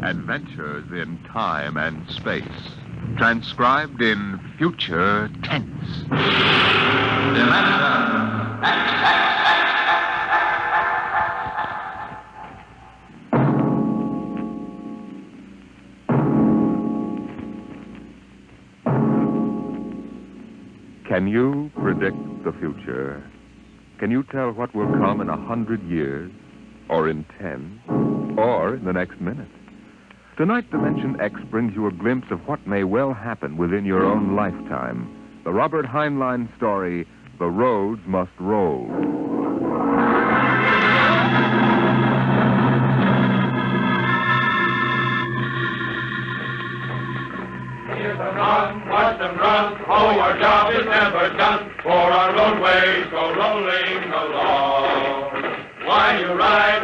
Adventures in time and space. Transcribed in future tense. Dimension X. Can you predict the future? Can you tell what will come in 100 years? Or in 10? Or in the next minute? Tonight, Dimension X brings you a glimpse of what may well happen within your own lifetime. The Robert Heinlein story, The Roads Must Roll. Hear them run, watch them run, oh, our job is never done, for our roadways go rolling along. While you ride,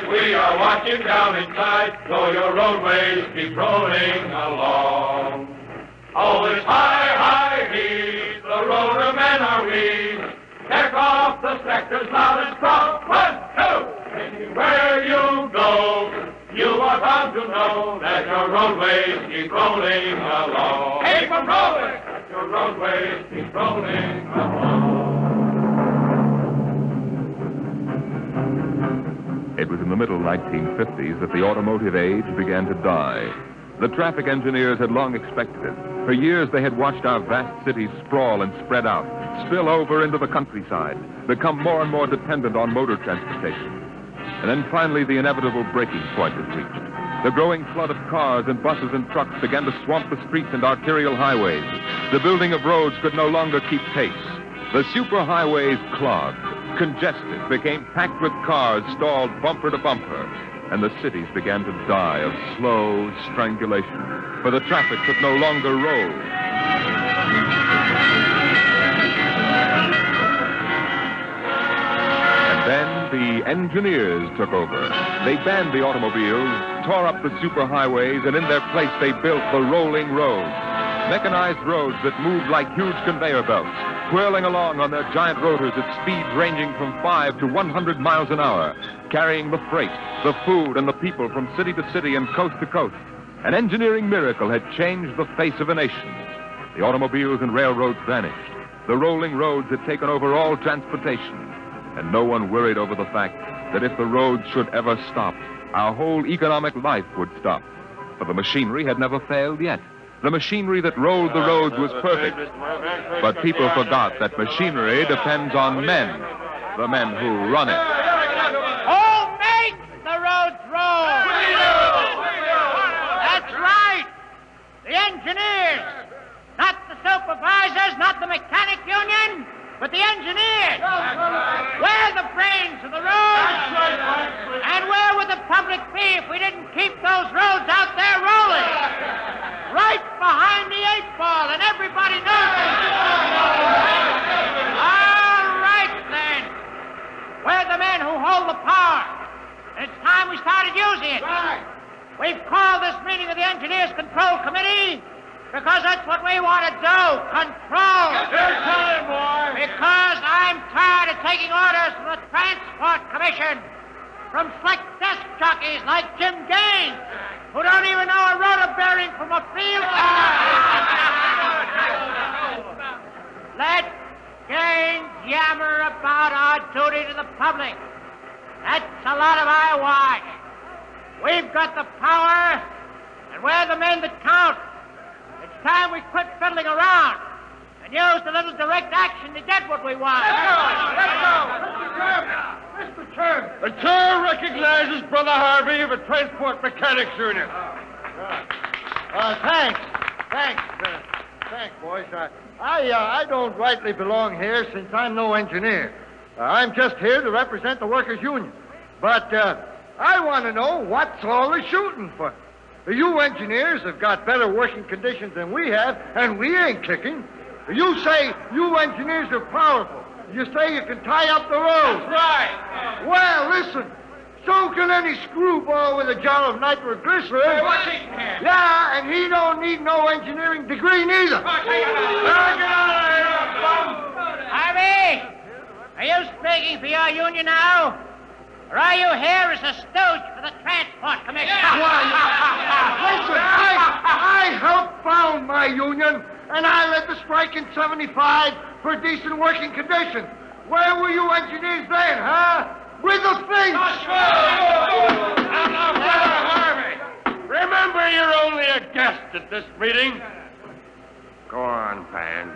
we are watching down inside, so your roadways keep rolling along. Oh, it's high, high heat, the roadermen are we. Check off the sectors loud and strong. 1, 2, anywhere you go, you are bound to know that your roadways keep rolling along. Keep them rolling! That your roadways keep rolling along. It was in the middle 1950s that the automotive age began to die. The traffic engineers had long expected it. For years, they had watched our vast cities sprawl and spread out, spill over into the countryside, become more and more dependent on motor transportation. And then finally, the inevitable breaking point was reached. The growing flood of cars and buses and trucks began to swamp the streets and arterial highways. The building of roads could no longer keep pace. The superhighways clogged, congested, became packed with cars stalled bumper to bumper, and the cities began to die of slow strangulation, for the traffic could no longer roll. And then the engineers took over. They banned the automobiles, tore up the superhighways, and in their place they built the rolling roads. Mechanized roads that moved like huge conveyor belts, whirling along on their giant rotors at speeds ranging from 5 to 100 miles an hour, carrying the freight, the food, and the people from city to city and coast to coast. An engineering miracle had changed the face of a nation. The automobiles and railroads vanished. The rolling roads had taken over all transportation. And no one worried over the fact that if the roads should ever stop, our whole economic life would stop. For the machinery had never failed yet. The machinery that rolled the roads was perfect. But people forgot that machinery depends on men, the men who run it. Who makes the roads roll? We do! That's right. The engineers. Not the supervisors, not the mechanic union, but the engineers. We're the brains of the roads. And where would the public be if we didn't keep those roads out there rolling? Right behind the 8-ball, and everybody knows it. All right, then. We're the men who hold the power. And it's time we started using it. Right. We've called this meeting of the Engineers Control Committee because that's what we want to do, control. Your time, boy. Because I'm tired of taking orders from the Transport Commission, from slick desk jockeys like Jim Gaines, who don't even know a rotor bearing from a field car. Let Gaines yammer about our duty to the public. That's a lot of eyewash. We've got the power, and we're the men that count. It's time we quit fiddling around and use a little direct action to get what we want. Let's go. Mr. Chairman. The chair recognizes Brother Harvey of the Transport Mechanics Union. Thanks, boys. I don't rightly belong here since I'm no engineer. I'm just here to represent the workers' union. But I want to know what's all the shooting for. You engineers have got better working conditions than we have, and we ain't kicking. You say you engineers are powerful. You say you can tie up the roads. That's right. Well, listen. So can any screwball with a jar of nitroglycerin. Hey, what's he can? Yeah, and he don't need no engineering degree neither. Harvey, are you speaking for your union now? Or are you here as a stooge for the Transport Commission? Listen, I helped found my union, and I led the strike in 75 for decent working conditions. Where were you engineers then, huh? With the things! Now, Brother Harvey, remember you're only a guest at this meeting. Go on, Pan.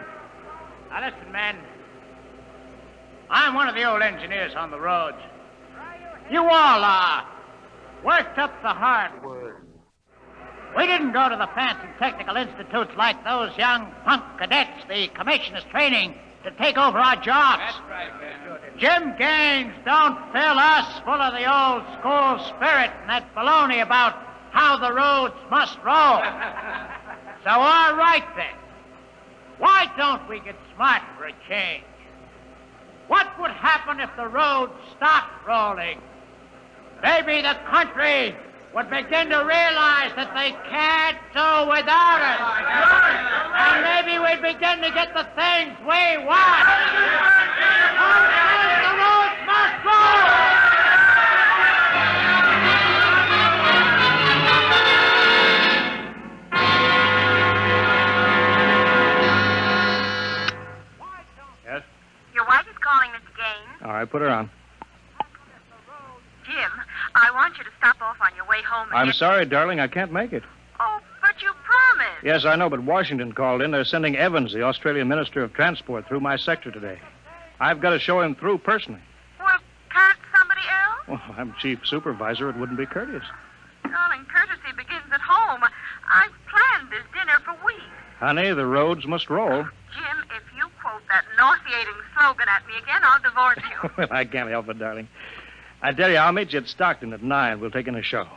Now, listen, men. I'm one of the old engineers on the roads. You all worked up the hardwood. We didn't go to the fancy technical institutes like those young punk cadets the commissioners training to take over our jobs. That's right, Ben. Jim Gaines don't fill us full of the old school spirit and that baloney about how the roads must roll. So, all right, then. Why don't we get smart for a change? What would happen if the roads stopped rolling? Maybe the country would begin to realize that they can't do without us. And maybe we'd begin to get the things we want. The roads must roll! Yes? Your wife is calling, Mr. Gaines. All right, put her on. Jim, I want you to stop off on your way home and I'm sorry, darling, I can't make it. Oh, but you promised. Yes, I know, but Washington called in. They're sending Evans, the Australian Minister of Transport, through my sector today. I've got to show him through personally. Well, can't somebody else? Well, I'm chief supervisor. It wouldn't be courteous. Darling, courtesy begins at home. I've planned this dinner for weeks. Honey, the roads must roll. Jim, if you quote that nauseating slogan at me again, I'll divorce you. Well, I can't help it, darling. I tell you, I'll meet you at Stockton at 9. We'll take in a show.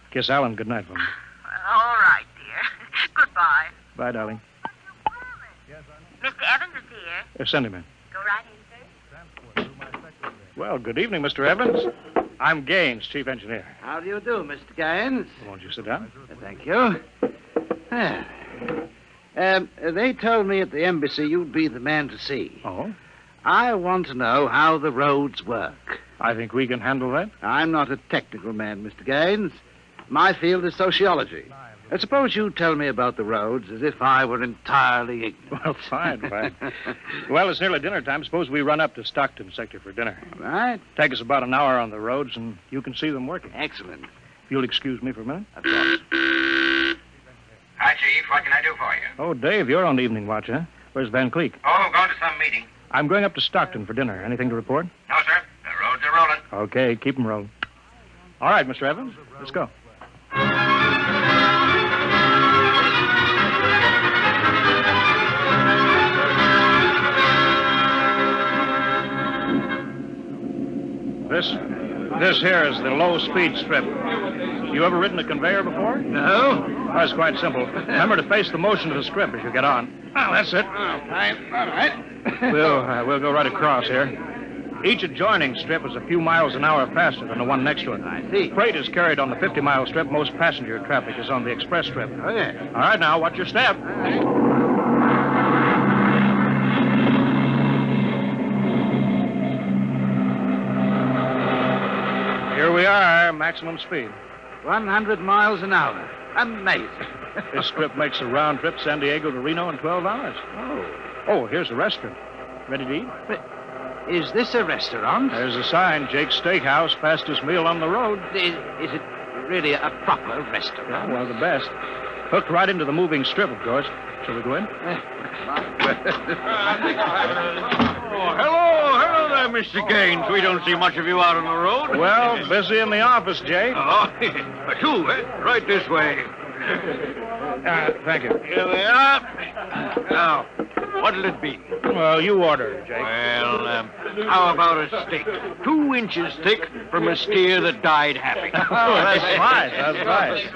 Kiss Alan goodnight for me. Well, all right, dear. Goodbye. Bye, darling. Mr. Evans is here. Send him in. Go right in, sir. Well, good evening, Mr. Evans. I'm Gaines, chief engineer. How do you do, Mr. Gaines? Won't you sit down? Thank you. They told me at the embassy you'd be the man to see. Oh? I want to know how the roads work. I think we can handle that. I'm not a technical man, Mr. Gaines. My field is sociology. Suppose you tell me about the roads as if I were entirely ignorant. Well, fine. Well, it's nearly dinner time. Suppose we run up to Stockton sector for dinner. Right? Take us about an hour on the roads, and you can see them working. Excellent. If you'll excuse me for a minute. Of course. Hi, Chief. What can I do for you? Oh, Dave, you're on the evening watch, huh? Where's Van Cleek? Oh, going to some meeting. I'm going up to Stockton for dinner. Anything to report? No, sir. The roads are rolling. Okay, keep them rolling. All right, Mr. Evans, let's go. This here is the low-speed strip. You ever ridden a conveyor before? No? Oh, it's quite simple. Remember to face the motion of the strip as you get on. Oh, that's it. Okay. All right. We'll go right across here. Each adjoining strip is a few miles an hour faster than the one next to it. I see. Freight is carried on the 50-mile strip. Most passenger traffic is on the express strip. Okay. All right, now, watch your step. Here we are, maximum speed. 100 miles an hour. Amazing. This strip makes a round trip San Diego to Reno in 12 hours. Oh, here's the restaurant. Ready to eat? But is this a restaurant? There's a sign, Jake's Steakhouse, fastest meal on the road. Is it really a proper restaurant? Well, the best. Hooked right into the moving strip, of course. Shall we go in? Hello there, Mr. Gaines. We don't see much of you out on the road. Well, busy in the office, Jake. Oh, two, right this way. Thank you. Here they are. Now, what'll it be? Well, you order, Jake. Well, how about a steak? 2 inches thick from a steer that died happy. Oh, that's nice. That's nice.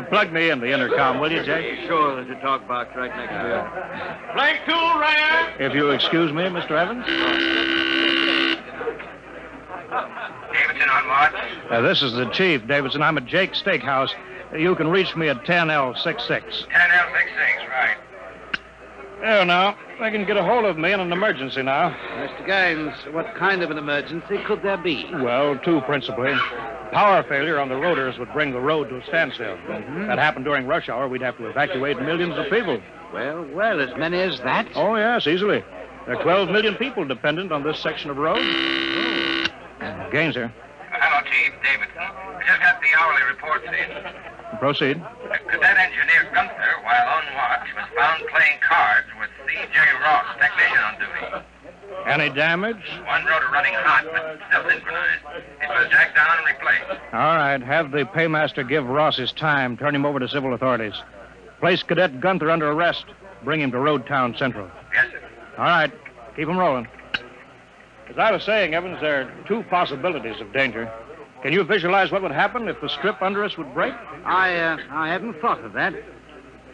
Plug me in the intercom, will you, Jake? Sure, there's a talk box right next to it. Flank tool, right If you'll excuse me, Mr. Evans. Davidson on what? This is the chief, Davidson. I'm at Jake's Steakhouse. You can reach me at 10L66. 10L66, right. There now. They can get a hold of me in an emergency now. Mr. Gaines, what kind of an emergency could there be? Well, two principally. Power failure on the rotors would bring the road to a standstill. That happened during rush hour. We'd have to evacuate millions of people. Well, as many as that? Oh, yes, easily. There are 12 million people dependent on this section of road. Gaines here. Hello, Chief. Davidson. I just got the hourly reports in. Proceed. Cadet engineer Gunther, while on watch, was found playing cards with C.J. Ross, technician on duty. Any damage? One rotor running hot, but still synchronized. It was jacked down and replaced. All right. Have the paymaster give Ross his time. Turn him over to civil authorities. Place Cadet Gunther under arrest. Bring him to Road Town Central. Yes, sir. All right. Keep him rolling. As I was saying, Evans, there are two possibilities of danger. Can you visualize what would happen if the strip under us would break? I hadn't thought of that.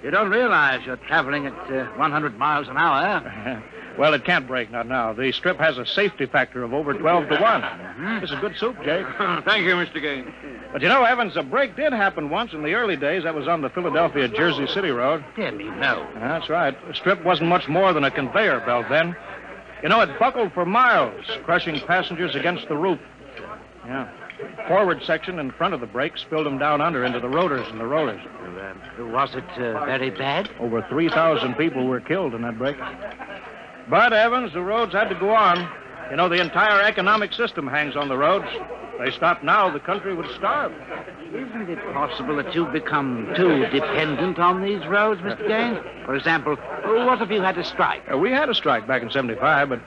You don't realize you're traveling at 100 miles an hour. Well, it can't break, not now. The strip has a safety factor of over 12 to 1. This is good soup, Jake. Thank you, Mr. Gaines. But you know, Evans, a break did happen once in the early days. That was on the Philadelphia-Jersey City Road. Dear me, no. That's right. The strip wasn't much more than a conveyor belt then. You know, it buckled for miles, crushing passengers against the roof. Yeah. Forward section in front of the brake spilled them down under into the rotors and the rollers. Was it very bad? Over 3,000 people were killed in that break. But, Evans, the roads had to go on. You know, the entire economic system hangs on the roads. If they stopped now, the country would starve. Isn't it possible that you've become too dependent on these roads, Mr. Gaines? For example, what if you had a strike? We had a strike back in 75, but,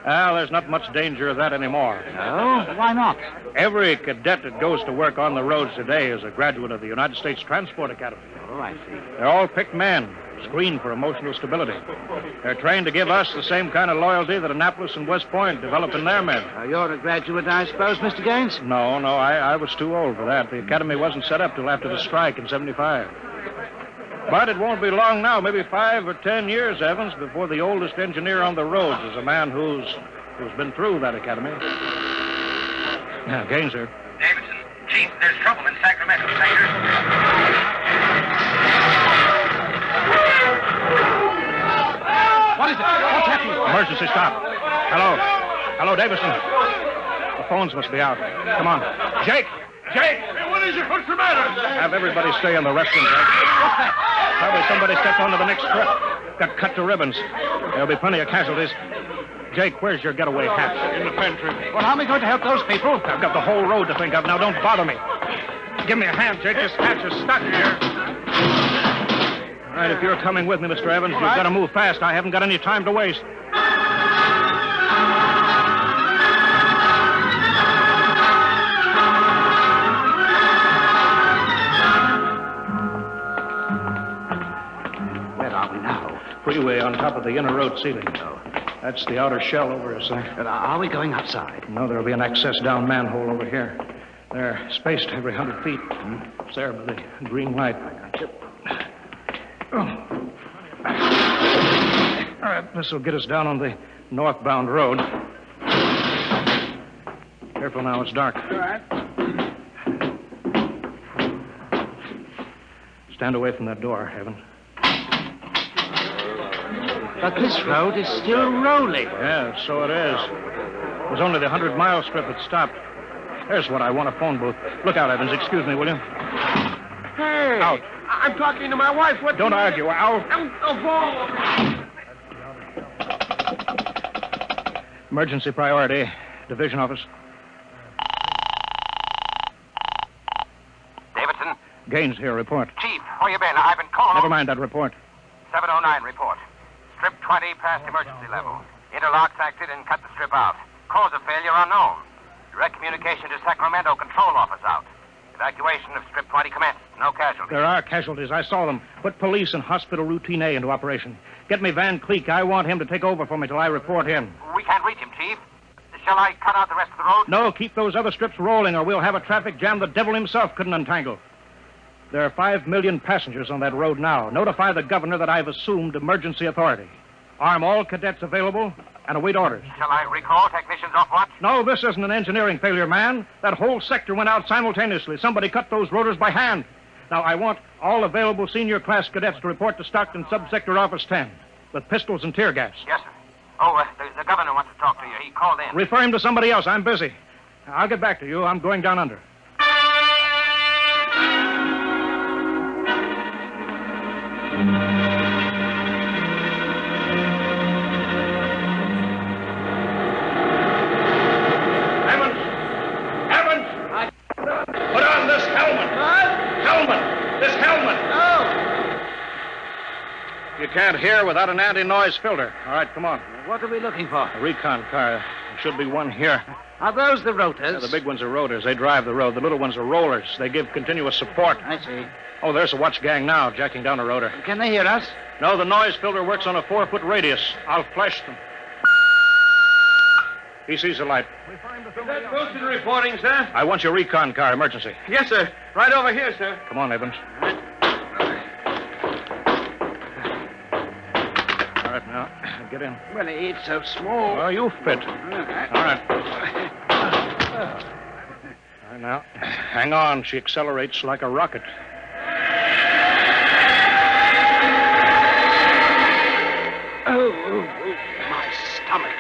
there's not much danger of that anymore. No? Why not? Every cadet that goes to work on the roads today is a graduate of the United States Transport Academy. Oh, I see. They're all picked men, screened for emotional stability. They're trained to give us the same kind of loyalty that Annapolis and West Point develop in their men. You're a graduate, I suppose, Mr. Gaines? No, I was too old for that. The academy wasn't set up till after the strike in 75. But it won't be long now, maybe 5 or 10 years, Evans, before the oldest engineer on the roads is a man who's been through that academy. Now, Gaines here. Davidson. Chief, there's trouble in Sacramento sector. What is it? What's happening? Emergency stop. Hello, Davison. The phones must be out. Come on. Jake! Hey, what is it? What's the matter? Have everybody stay in the restroom, Jake. What's that? Probably somebody stepped onto the next strip. Got cut to ribbons. There'll be plenty of casualties. Jake, where's your getaway hatch? In the pantry. Well, how am I going to help those people? I've got the whole road to think of. Now, don't bother me. Give me a hand, Jake. This hatch is stuck here. All right, if you're coming with me, Mr. Evans, you've got to move fast. I haven't got any time to waste. Where are we now? Freeway on top of the inner road ceiling. That's the outer shell over us there. Are we going outside? No, there'll be an access down manhole over here. They're spaced every 100 feet. It's there by the green light. Oh. All right, this will get us down on the northbound road. Careful now, it's dark. All right. Stand away from that door, Evan. But this road is still rolling. Yeah, so it is. It was only the 100-mile strip that stopped. There's what I want, a phone booth. Look out, Evans. Excuse me, will you? Hey! Out. I'm talking to my wife. What? Don't argue. Out. Emergency priority. Division office. Davidson? Gaines here. Report. Chief, where you been? I've been calling... Never mind that report. 709 report. Strip 20 past emergency level. Interlocks acted and cut the strip out. Cause of failure unknown. Direct communication to Sacramento control office out. Evacuation of strip 20 commenced. No casualties. There are casualties. I saw them. Put police and hospital routine A into operation. Get me Van Cleek. I want him to take over for me till I report him. We can't reach him, Chief. Shall I cut out the rest of the road? No, keep those other strips rolling or we'll have a traffic jam the devil himself couldn't untangle. There are 5 million passengers on that road now. Notify the governor that I've assumed emergency authority. Arm all cadets available and await orders. Shall I recall technicians off watch? No, this isn't an engineering failure, man. That whole sector went out simultaneously. Somebody cut those rotors by hand. Now, I want all available senior class cadets to report to Stockton Subsector Office 10. with pistols and tear gas. Yes, sir. Oh, the governor wants to talk to you. He called in. Refer him to somebody else. I'm busy. I'll get back to you. I'm going down under. Put on this helmet. Helmet! This helmet! You can't hear without an anti-noise filter. All right, come on. What are we looking for? A recon car. There should be one here. Are those the rotors? Yeah, the big ones are rotors. They drive the road. The little ones are rollers. They give continuous support. I see. Oh, there's a watch gang now, jacking down a rotor. Can they hear us? No, the noise filter works on a 4-foot radius. I'll flash them. He sees the light. Is that Wilson reporting, sir? I want your recon car, emergency. Yes, sir. Right over here, sir. Come on, Evans. All right, now, get in. Well, it's so small. Oh, you fit. All right. All right, now, hang on. She accelerates like a rocket. Oh, my stomach.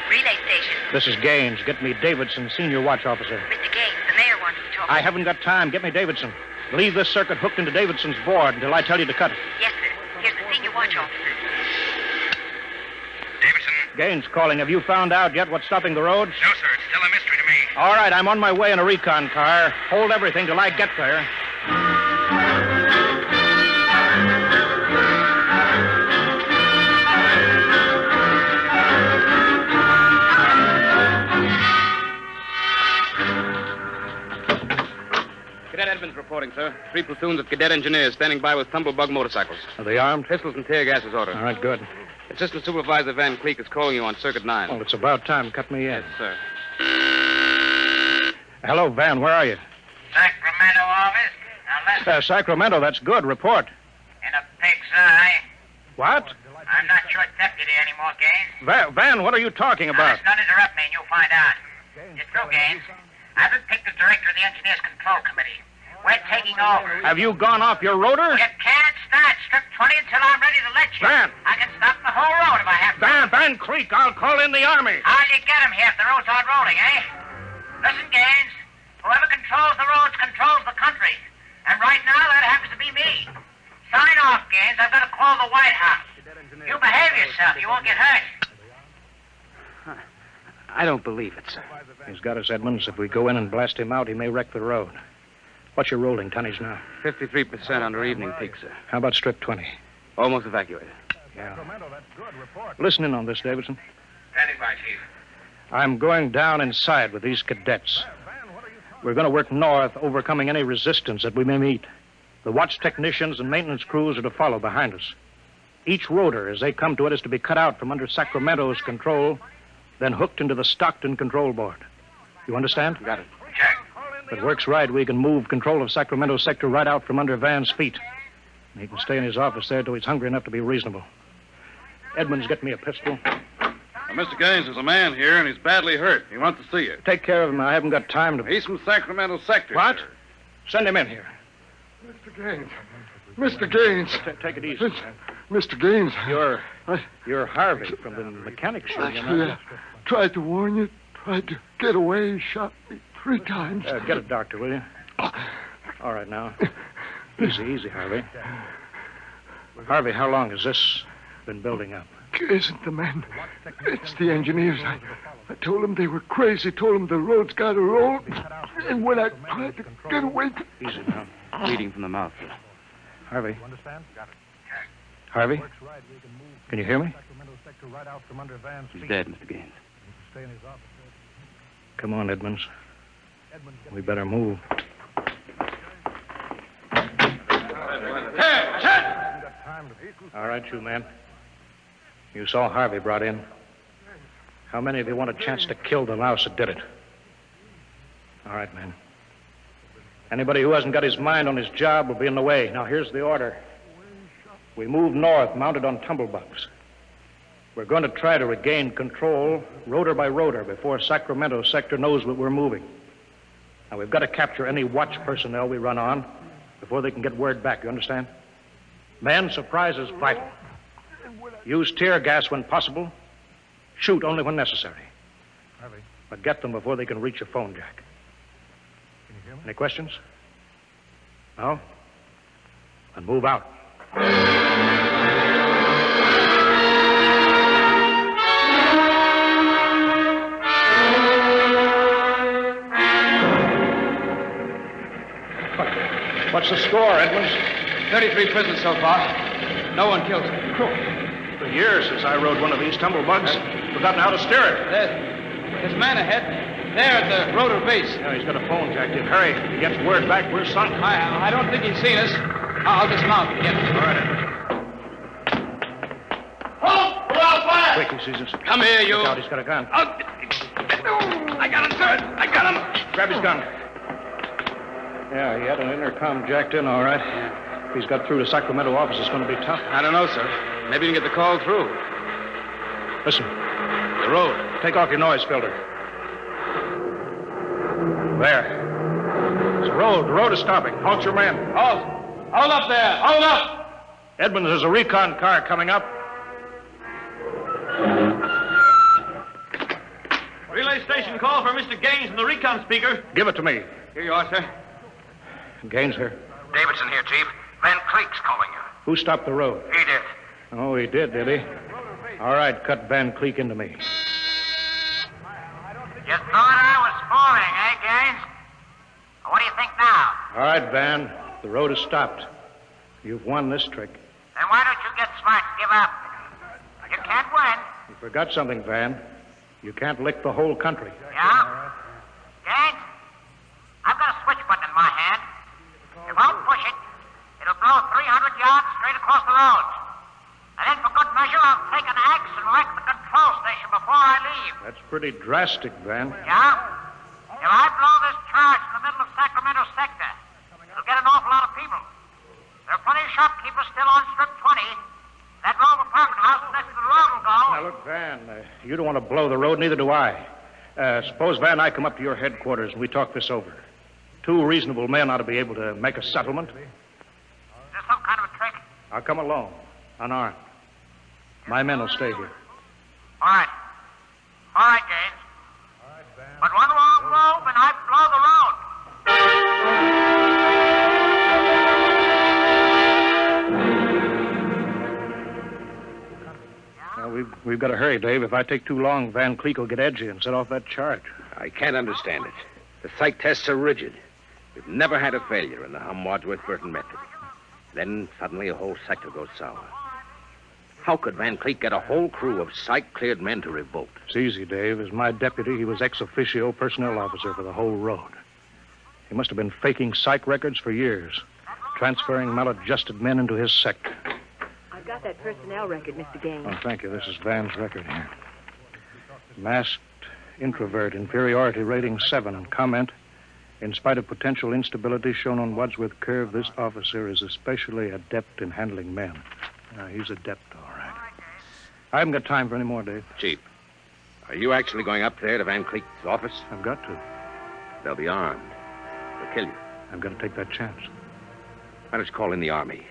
Relay station. This is Gaines. Get me Davidson, senior watch officer. Mr. Gaines, the mayor wants to talk. I haven't got time. Get me Davidson. Leave this circuit hooked into Davidson's board until I tell you to cut it. Yes, sir. Here's the senior watch officer. Davidson? Gaines calling. Have you found out yet what's stopping the roads? No, sir. It's still a mystery to me. All right, I'm on my way in a recon car. Hold everything till I get there. Cadet Edmonds reporting, sir. 3 platoons of cadet engineers standing by with tumblebug motorcycles. Are they armed? Pistols and tear gas is ordered. All right, good. Assistant Supervisor Van Cleek is calling you on Circuit 9. Well, it's about time. Cut me in. Yes, sir. Hello, Van. Where are you? Sacramento office. Now listen, Sacramento. That's good. Report. in a pig's eye. What? I'm not your deputy anymore, Gaines. Van, what are you talking Now about? listen, don't interrupt me and you'll find out. It's true, Gaines. I've been picked as director of the Engineers Control Committee. We're taking over. Have you gone off your rotor? You can't start Strip 20 until I'm ready to let you. Van! I can stop the whole road if I have to. Van Creek, I'll call in the Army. How'll you get him here if the roads aren't rolling, eh? Listen, Gaines. Whoever controls the roads controls the country. And right now, that happens to be me. Sign off, Gaines. I've got to call the White House. You behave yourself. You won't get hurt. I don't believe it, sir. He's got us, Edmonds. If we go in and blast him out, he may wreck the road. What's your rolling tonnage now? 53% under evening peak, sir. How about strip 20? Almost evacuated. Yeah. Listen in on this, Davidson. Standing by, Chief. I'm going down inside with these cadets. We're going to work north, overcoming any resistance that we may meet. The watch technicians and maintenance crews are to follow behind us. Each rotor, as they come to it, is to be cut out from under Sacramento's control, then hooked into the Stockton control board. You understand? Got it. Check. If it works right, we can move control of Sacramento sector right out from under Van's feet. He can stay in his office there till he's hungry enough to be reasonable. Edmonds, get me a pistol. Mr. Gaines, there's a man here, and he's badly hurt. He wants to see you. Take care of him. I haven't got time to... He's from Sacramento sector. What? Sir. Send him in here. Mr. Gaines. Mr. Gaines. Take it easy. Mr. Gaines. You're Harvey from the mechanic show, you know. I tried to warn you. Tried to get away. Shot me 3 times. Get a doctor, will you? All right, now. Easy, Harvey. Harvey, how long has this been building up? It isn't the men. It's the engineers. I told them they were crazy. Told them the road's got to roll. And when I tried to get away... Easy now. Bleeding from the mouth, sir. Harvey? Harvey? Can you hear me? He's dead, Mr. Gaines. Come on, Edmonds. We better move. All right, you men. You saw Harvey brought in. How many of you want a chance to kill the louse that did it? All right, men. Anybody who hasn't got his mind on his job will be in the way. Now, here's the order. We move north, mounted on tumblebugs. We're going to try to regain control, rotor by rotor, before Sacramento sector knows that we're moving. Now, we've got to capture any watch personnel we run on before they can get word back, you understand? Men, surprise is vital. Use tear gas when possible. Shoot only when necessary. But get them before they can reach your phone jack. Any questions? No? Then move out. What's the score, Edmonds? 33 prisoners so far. No one killed. For years since I rode one of these tumblebugs. Forgotten how to steer it. There's a man ahead. There at the rotor base. Yeah, he's got a phone jack in. Hurry. If he gets word back, we're sunk. I don't think he's seen us. I'll dismount and get him. All right, Edmonds. Halt! We're on fire! Quick, he sees us. Come here, you. Look out, he's got a gun. I got him, sir. I got him. Grab his gun. Yeah, he had an intercom jacked in, all right. If he's got through to Sacramento office, it's going to be tough. I don't know, sir. Maybe you can get the call through. Listen. The road. Take off your noise filter. There. It's the road. The road is stopping. Halt your men. Halt. Hold up there. Hold up. Edmonds, there's a recon car coming up. Relay station call for Mr. Gaines from the recon speaker. Give it to me. Here you are, sir. Gaines here. Davidson here, Chief. Van Cleek's calling you. Who stopped the road? He did. Oh, he did he? All right, cut Van Cleek into me. You thought I was fooling, eh, Gaines? What do you think now? All right, Van. The road is stopped. You've won this trick. Then why don't you get smart and give up? You can't win. You forgot something, Van. You can't lick the whole country. Yeah? Gaines, I've got a switch button in my hand. If I'll push it, it'll blow 300 yards straight across the road. And then for good measure, I'll take an axe and wreck the control station before I leave. That's pretty drastic, Van. Yeah? If I blow this charge in the middle of Sacramento sector, it'll get an awful lot of people. There are plenty of shopkeepers still on Strip 20. That row of apartment house next to the road will go. Now, look, Van, you don't want to blow the road, neither do I. Suppose, Van, I come up to your headquarters and we talk this over. Two reasonable men ought to be able to make a settlement. Is this some kind of a trick? I'll come alone, unarmed. My men will stay here. All right. All right, Gaines. But one wrong move and I blow the road. Now, we've got to hurry, Dave. If I take too long, Van Cleek will get edgy and set off that charge. I can't understand it. The psych tests are rigid. We've never had a failure in the Hum-Wadsworth-Burton method. Then suddenly a whole sector goes sour. How could Van Cleek get a whole crew of psych-cleared men to revolt? It's easy, Dave. As my deputy, he was ex officio personnel officer for the whole road. He must have been faking psych records for years, transferring maladjusted men into his sector. I've got that personnel record, Mr. Gaines. Oh, thank you. This is Van's record here. Masked introvert, inferiority rating 7. Comment: in spite of potential instability shown on Wadsworth Curve, this officer is especially adept in handling men. He's adept, all right. I haven't got time for any more, Dave. Chief, are you actually going up there to Van Cleek's office? I've got to. They'll be armed. They'll kill you. I'm going to take that chance. Why don't you call in the Army?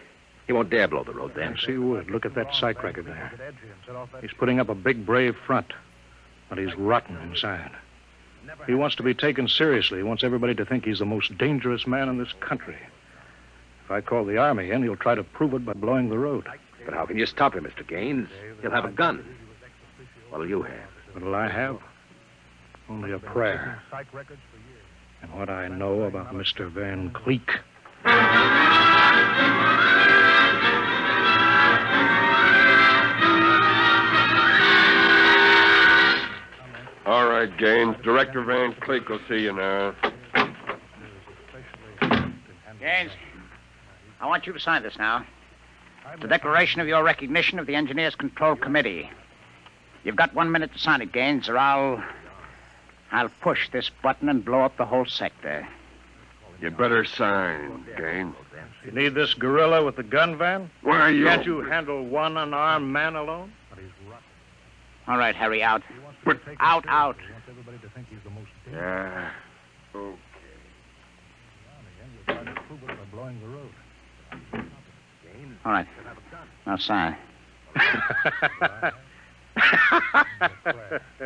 He won't dare blow the road then. I see you would. Look at that psych record there. He's putting up a big, brave front, but he's rotten inside. He wants to be taken seriously. He wants everybody to think he's the most dangerous man in this country. If I call the Army in, he'll try to prove it by blowing the road. But how can you stop him, Mr. Gaines? He'll have a gun. What'll you have? What'll I have? Only a prayer. And what I know about Mr. Van Cleek. All right, Gaines. Director Van Cleek will see you now. Gaines, I want you to sign this now. It's a declaration of your recognition of the Engineers Control Committee. You've got 1 minute to sign it, Gaines, or I'll push this button and blow up the whole sector. You better sign, Gaines. You need this gorilla with the gun, Van? Why are you... Can't you handle one unarmed man alone? All right, Harry, out. But... Out. Yeah. Okay. Blowing the road. Gaines, All right. Now sign.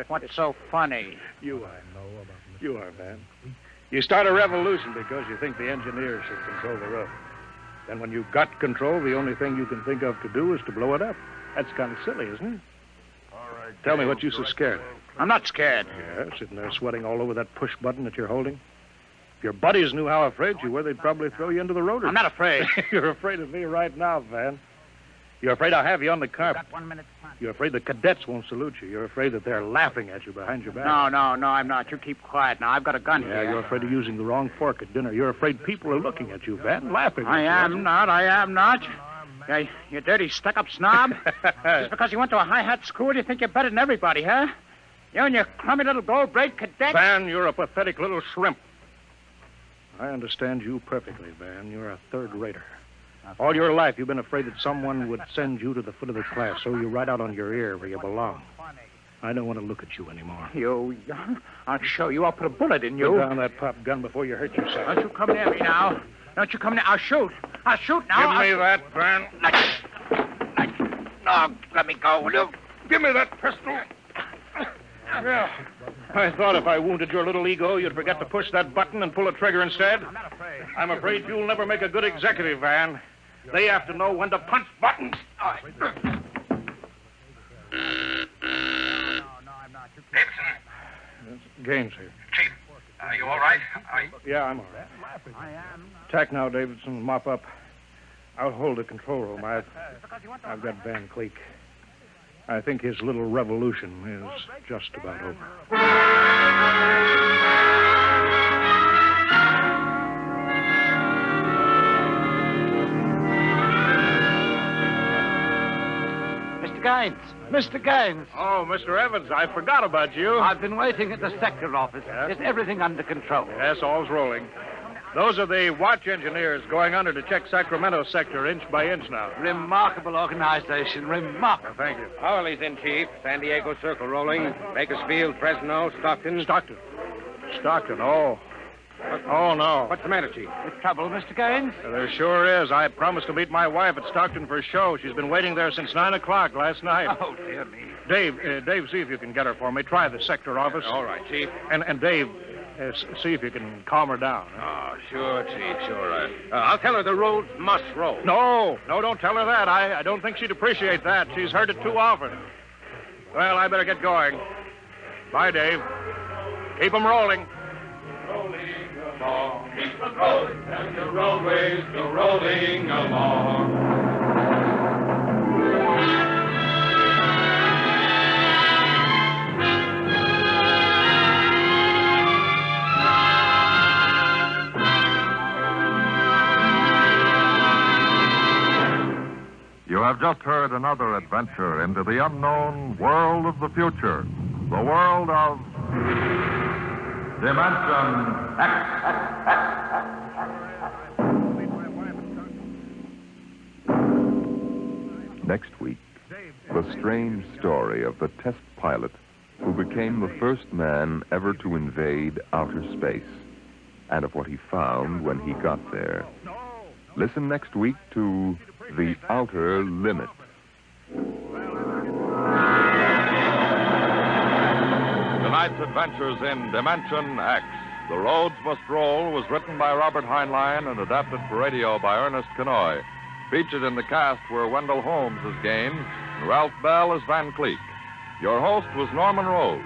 What's so funny? You are, man. You start a revolution because you think the engineers should control the road. Then when you've got control, the only thing you can think of to do is to blow it up. That's kind of silly, isn't it? All right. Tell me what you're so scared of. I'm not scared. Yeah, sitting there sweating all over that push button that you're holding. If your buddies knew how afraid you were, they'd probably throw you into the rotor. I'm not afraid. You're afraid of me right now, Van. You're afraid I'll have you on the carpet. Got 1 minute. You're afraid the cadets won't salute you. You're afraid that they're laughing at you behind your back. No, I'm not. You keep quiet now. I've got a gun Yeah, here. you're afraid of using the wrong fork at dinner. You're afraid people are looking at you, Van, laughing at I you. am not. Yeah, you dirty, stuck-up snob. Just because you went to a high-hat school, you think you're better than everybody, huh? You and your crummy little gold-braid cadet. Van, you're a pathetic little shrimp. I understand you perfectly, Van. You're a third-rater. All your life, you've been afraid that someone would send you to the foot of the class, so you ride out on your ear where you belong. I don't want to look at you anymore. I'll show you. I'll put a bullet in you. Put down that pop gun before you hurt yourself. Don't you come near me now. Don't you come near. I'll shoot now. Give me that, Van. No, let me go, will you? Give me that pistol. Yeah. I thought if I wounded your little ego, you'd forget to push that button and pull the trigger instead. I'm afraid you'll never make a good executive, Van. They have to know when to punch buttons. Gaines here. Chief, are you all right? Yeah, I'm all right. Tack now, Davidson. Mop up. I'll hold the control room. I've got Van Cleek. I think his little revolution is just about over. Mr. Gaines. Oh, Mr. Evans, I forgot about you. I've been waiting at the sector office. Yes? Is everything under control? Yes, all's rolling. Those are the watch engineers going under to check Sacramento sector inch by inch now. Remarkable organization. Remarkable. Thank you. Howley's in, Chief. San Diego Circle rolling. Bakersfield, Fresno, Stockton. Stockton, oh. Oh, no. What's the matter, Chief? With trouble, Mr. Gaines? There sure is. I promised to meet my wife at Stockton for a show. She's been waiting there since 9 o'clock last night. Oh, dear me. Dave, see if you can get her for me. Try the sector office. All right, Chief. And Dave, see if you can calm her down. Oh, sure, Chief, sure. I'll tell her the roads must roll. No, don't tell her that. I don't think she'd appreciate that. She's heard it too often. Well, I better get going. Bye, Dave. Keep 'em rolling. Rolling along, keep on rolling, and the roadways go rolling along. You have just heard another adventure into the unknown world of the future, the world of Dimension X. Next week, the strange story of the test pilot who became the first man ever to invade outer space, and of what he found when he got there. Listen next week to The Outer Limits. Tonight's adventures in Dimension X. The Roads Must Roll was written by Robert Heinlein and adapted for radio by Ernest Kenoy. Featured in the cast were Wendell Holmes as Gaines and Ralph Bell as Van Cleek. Your host was Norman Rose.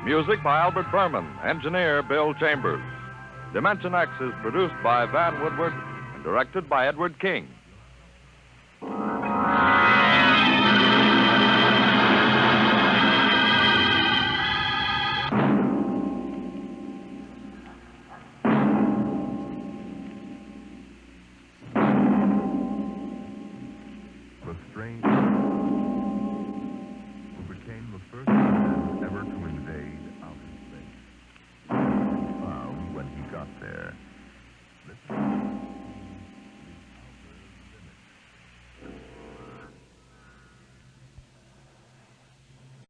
Music by Albert Berman. Engineer Bill Chambers. Dimension X is produced by Van Woodward and directed by Edward King. The strange who became the first man ever to invade outer space. Found when he got there. Listen.